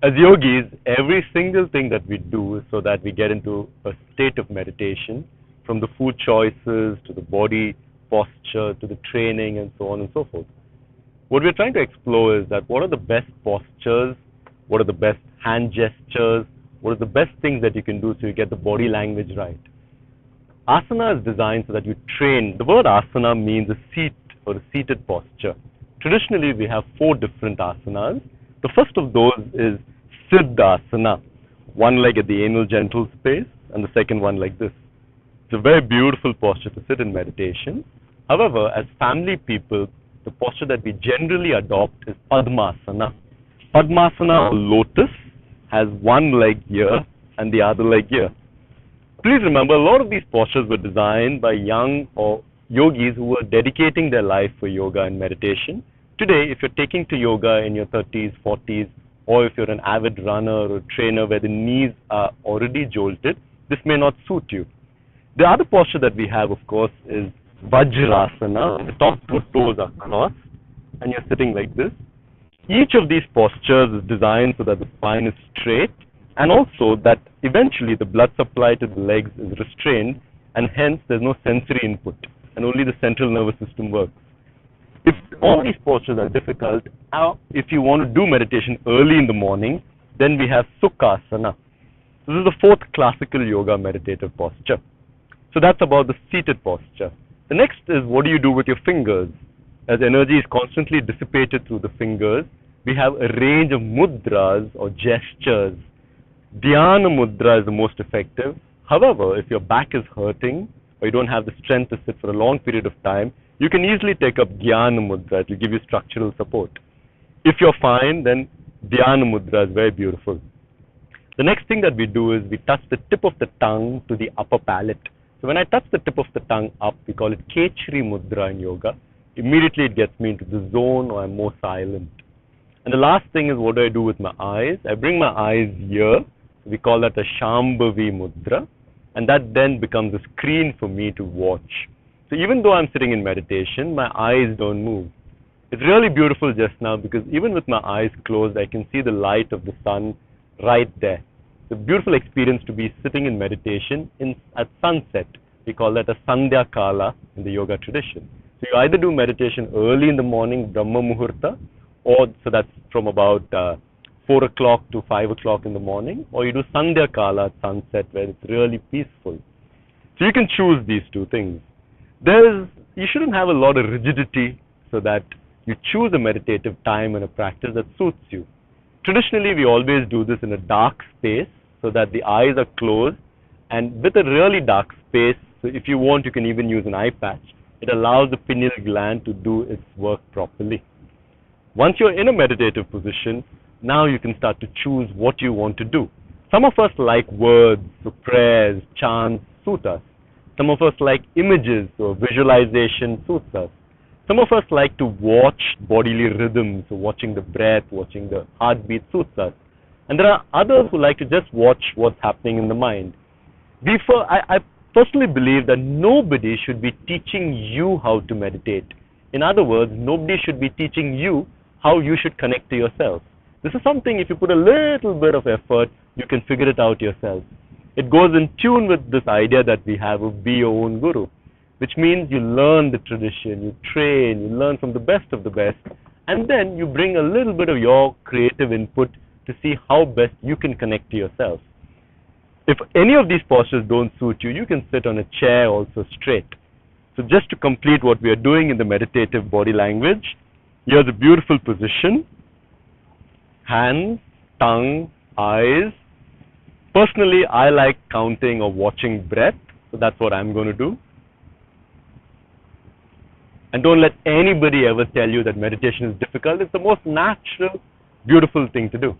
As yogis, every single thing that we do is so that we get into a state of meditation, from the food choices to the body posture to the training and so on and so forth. What we're trying to explore is that what are the best postures, what are the best hand gestures, what are the best things that you can do so you get the body language right. Asana is designed so that you train. The word asana means a seat or a seated posture. Traditionally, we have 4 different asanas. The first of those is Siddhasana, one leg at the anal gentle space and the second one like this. It's a very beautiful posture to sit in meditation. However, as family people, the posture that we generally adopt is Padmasana. Padmasana or lotus has one leg here and the other leg here. Please remember, a lot of these postures were designed by young or yogis who were dedicating their life for yoga and meditation. Today, if you're taking to yoga in your 30s, 40s, or if you're an avid runner or a trainer where the knees are already jolted, this may not suit you. The other posture that we have, of course, is Vajrasana. The top 2 toes are crossed and you're sitting like this. Each of these postures is designed so that the spine is straight and also that eventually the blood supply to the legs is restrained and hence there's no sensory input and only the central nervous system works. If all these postures are difficult, if you want to do meditation early in the morning, then we have Sukhasana. This is the 4th classical yoga meditative posture. So that's about the seated posture. The next is what do you do with your fingers? As energy is constantly dissipated through the fingers, we have a range of mudras or gestures. Dhyana mudra is the most effective. However, if your back is hurting or you don't have the strength to sit for a long period of time, you can easily take up Dhyana mudra. It will give you structural support. If you're fine, then Dhyana mudra is very beautiful. The next thing that we do is we touch the tip of the tongue to the upper palate. So when I touch the tip of the tongue up, we call it Kechri mudra in yoga. Immediately it gets me into the zone or I'm more silent. And the last thing is what do I do with my eyes? I bring my eyes here. We call that a Shambhavi mudra. And that then becomes a screen for me to watch. So even though I'm sitting in meditation, my eyes don't move. It's really beautiful just now because even with my eyes closed, I can see the light of the sun right there. It's a beautiful experience to be sitting in meditation at sunset. We call that a Sandhya Kala in the yoga tradition. So you either do meditation early in the morning, Brahma Muhurta, or so that's from about 4 o'clock to 5 o'clock in the morning, or you do Sandhya Kala at sunset where it's really peaceful. So you can choose these 2 things. You shouldn't have a lot of rigidity so that you choose a meditative time and a practice that suits you. Traditionally, we always do this in a dark space so that the eyes are closed and with a really dark space, so if you want, you can even use an eye patch. It allows the pineal gland to do its work properly. Once you're in a meditative position, now you can start to choose what you want to do. Some of us like words, so prayers, chants suit us. Some of us like images or visualization suits us. Some of us like to watch bodily rhythms, so watching the breath, watching the heartbeat suits us. And there are others who like to just watch what's happening in the mind. I personally believe that nobody should be teaching you how to meditate. In other words, nobody should be teaching you how you should connect to yourself. This is something, if you put a little bit of effort, you can figure it out yourself. It goes in tune with this idea that we have of be your own guru, which means you learn the tradition, you train, you learn from the best of the best, and then you bring a little bit of your creative input to see how best you can connect to yourself. If any of these postures don't suit you, you can sit on a chair also straight. So just to complete what we are doing in the meditative body language, here's a beautiful position. Hands, tongue, eyes. Personally, I like counting or watching breath, so that's what I'm going to do. And don't let anybody ever tell you that meditation is difficult. It's the most natural, beautiful thing to do.